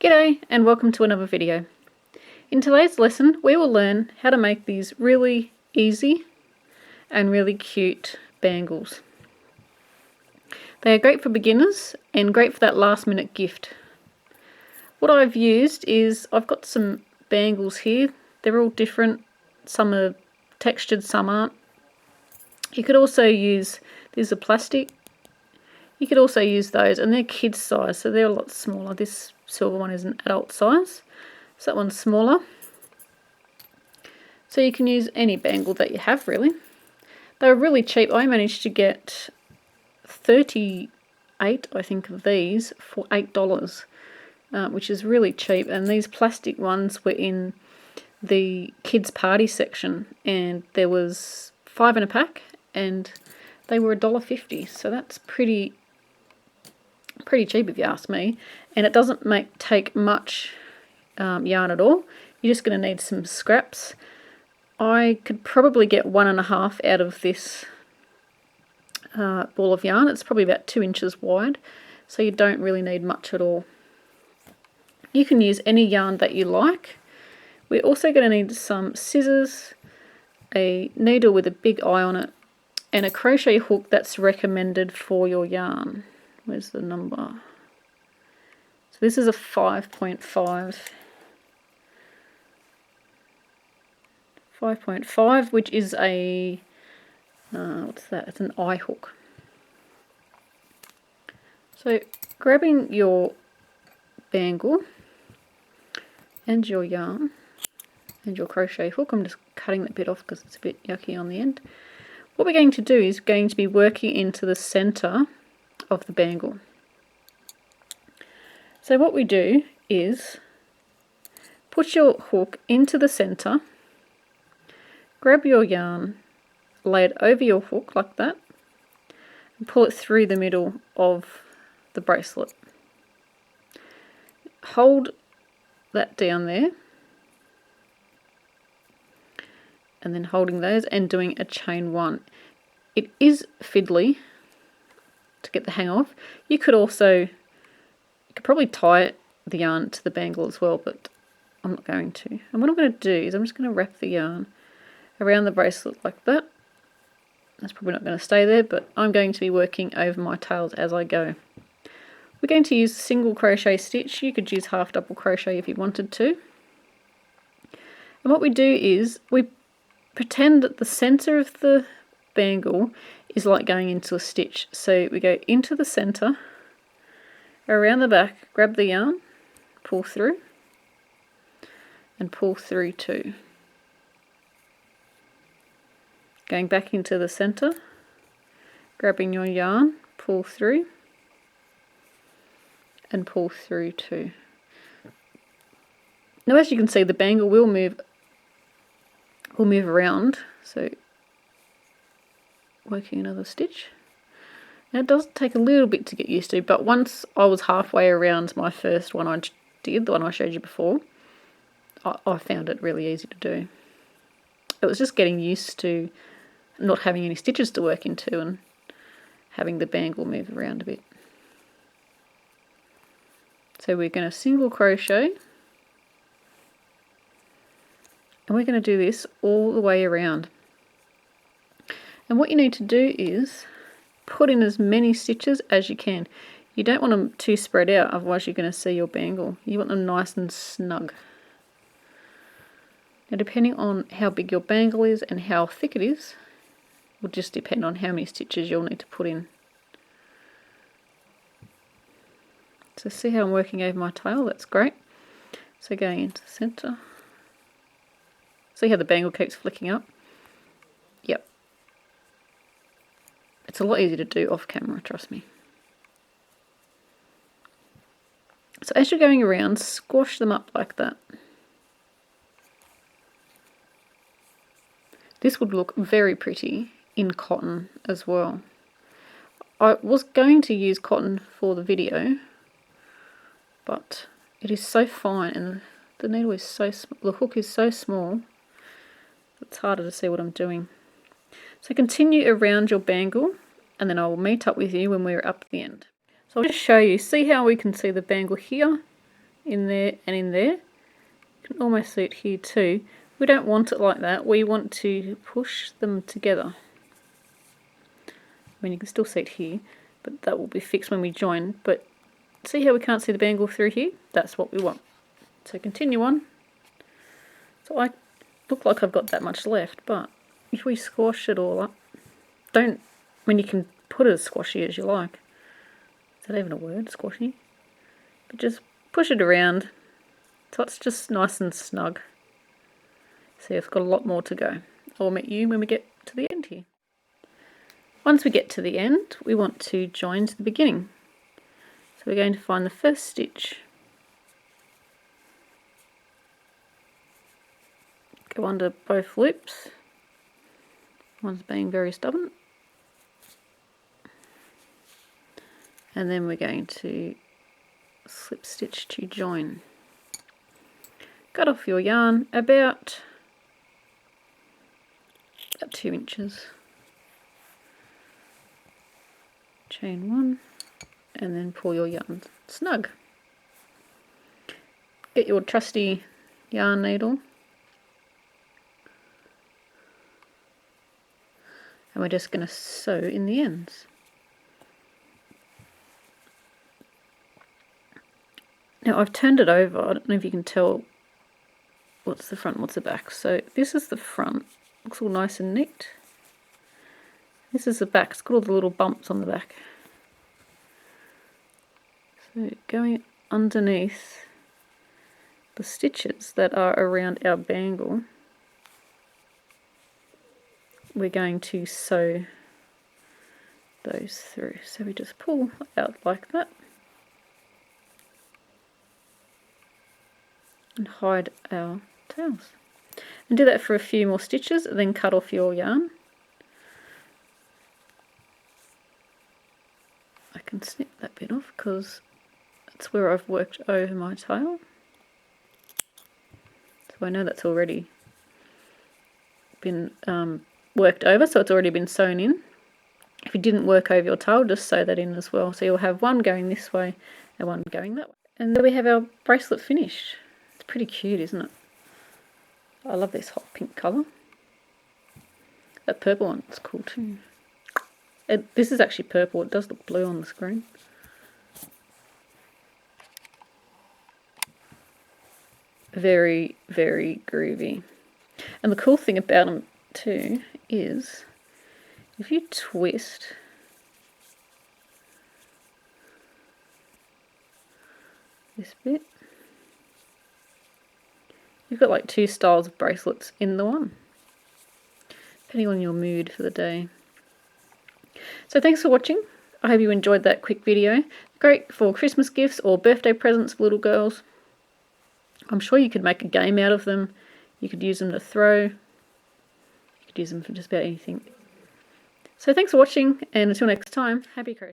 G'day and welcome to another video. In today's lesson we will learn how to make these really easy and really cute bangles. They are great for beginners and great for that last minute gift. What I've used is I've got some bangles here. They're all different. Some are textured, some aren't. You could also use, these are plastic. You could also use those, and they're kids size, so they're a lot smaller. This silver one is an adult size, so that one's smaller. So you can use any bangle that you have, really. They were really cheap. I managed to get 38, I think, of these for $8, which is really cheap. And these plastic ones were in the kids' party section, and there was 5 in a pack, and they were $1.50. So that's pretty cheap if you ask me, and it doesn't take much yarn at all. You're just going to need some scraps. I could probably get 1.5 out of this ball of yarn. It's probably about 2 inches wide, so you don't really need much at all. You can use any yarn that you like. We're also going to need some scissors, a needle with a big eye on it, and a crochet hook that's recommended for your yarn. Where's the number? So this is a 5.5. 5.5, which is a, what's that? It's an eye hook. So grabbing your bangle and your yarn and your crochet hook, I'm just cutting that bit off because it's a bit yucky on the end. What we're going to do is going to be working into the center of the bangle. So what we do is put your hook into the center, grab your yarn, lay it over your hook like that, and pull it through the middle of the bracelet. Hold that down there, and then holding those and doing a chain 1. It is fiddly to get the hang of. You could probably tie the yarn to the bangle as well, but I'm not going to. And what I'm going to do is I'm just going to wrap the yarn around the bracelet like that. That's probably not going to stay there, but I'm going to be working over my tails as I go. We're going to use single crochet stitch. You could use half double crochet if you wanted to. And what we do is we pretend that the center of the bangle is like going into a stitch. So we go into the center, around the back, grab the yarn, pull through, and pull through 2. Going back into the center, grabbing your yarn, pull through, and pull through 2. Now as you can see, the bangle will move around, so working another stitch. Now it does take a little bit to get used to, but once I was halfway around my first one I did, the one I showed you before, I found it really easy to do. It was just getting used to not having any stitches to work into and having the bangle move around a bit. So we're going to single crochet, and we're going to do this all the way around. And what you need to do is put in as many stitches as you can. You don't want them too spread out, otherwise you're going to see your bangle. You want them nice and snug. Now depending on how big your bangle is and how thick it is, will just depend on how many stitches you'll need to put in. So see how I'm working over my tail? That's great. So going into the center. See how the bangle keeps flicking up? Yep. It's a lot easier to do off camera, trust me. So as you're going around, squash them up like that. This would look very pretty in cotton as well. I was going to use cotton for the video, but it is so fine and the needle is so small, the hook is so small, it's harder to see what I'm doing. So continue around your bangle, and then I will meet up with you when we're up at the end. So I'll just show you, see how we can see the bangle here in there and in there. You can almost see it here too. We don't want it like that. We want to push them together. I mean, you can still see it here, but that will be fixed when we join. But see how we can't see the bangle through here? That's what we want. So continue on. So I look like I've got that much left, but if we squash it all up, you can put it as squashy as you like. Is that even a word, squashy? But just push it around so it's just nice and snug. See, it's got a lot more to go. I'll meet you when we get to the end here. Once we get to the end, we want to join to the beginning. So we're going to find the first stitch. Go under both loops. One's being very stubborn. And then we're going to slip stitch to join. Cut off your yarn about 2 inches. Chain 1 and then pull your yarn snug. Get your trusty yarn needle and we're just going to sew in the ends. Now I've turned it over. I don't know if you can tell what's the front, what's the back. So this is the front. Looks all nice and neat. This is the back. It's got all the little bumps on the back. So going underneath the stitches that are around our bangle, we're going to sew those through. So we just pull out like that. And hide our tails. And do that for a few more stitches and then cut off your yarn. I can snip that bit off because that's where I've worked over my tail. So I know that's already been worked over, so it's already been sewn in. If you didn't work over your tail, just sew that in as well. So you'll have one going this way and one going that way. And there we have our bracelet finished. It's pretty cute, isn't it? I love this hot pink colour. That purple one's cool too. This is actually purple. It does look blue on the screen. Very, very groovy. And the cool thing about them too is if you twist this bit, you've got like 2 styles of bracelets in the one, depending on your mood for the day. So thanks for watching. I hope you enjoyed that quick video. Great for Christmas gifts or birthday presents for little girls. I'm sure you could make a game out of them. You could use them to throw. You could use them for just about anything. So thanks for watching, and until next time, happy crochet.